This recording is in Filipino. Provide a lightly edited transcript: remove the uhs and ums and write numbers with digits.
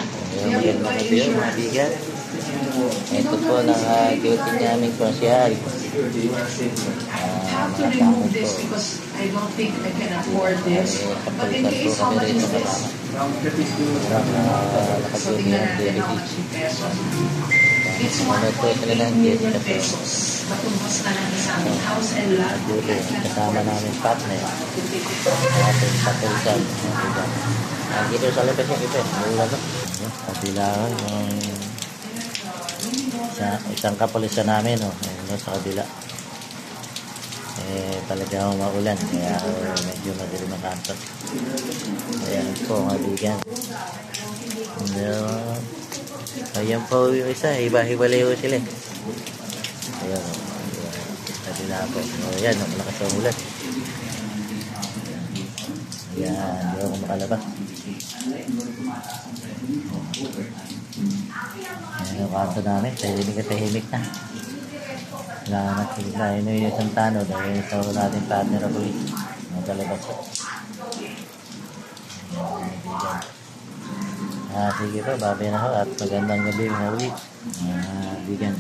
Magandang gabi yun, mga bigat. Ito po ng duty niya aming konsyal. Mga tamo po. Kapalitan po kami rito kasama. Nakatuloy ng heritage. Ano po sila ng Jessica po. Duty, kasama namin partner. Ating kapalitan. Dito sa labas yung iba. Mula ba? Kabilaan yung isang kapulisan namin sa kabila talagang maulan kaya medyo madali makantot. Ayan po mga bigan, ayan po yung isa, iba-hibali po sila. Ayan kabila po, ayan malakas ang ulan. Ayan, hindi ako makalabas. Ayan yung kanto namin, tahimik na. Wala na yung isang tanod dahil sa natin partner ako magkalabas po. Sige po, babay na ho at magandang gabi na ulit. Bigan.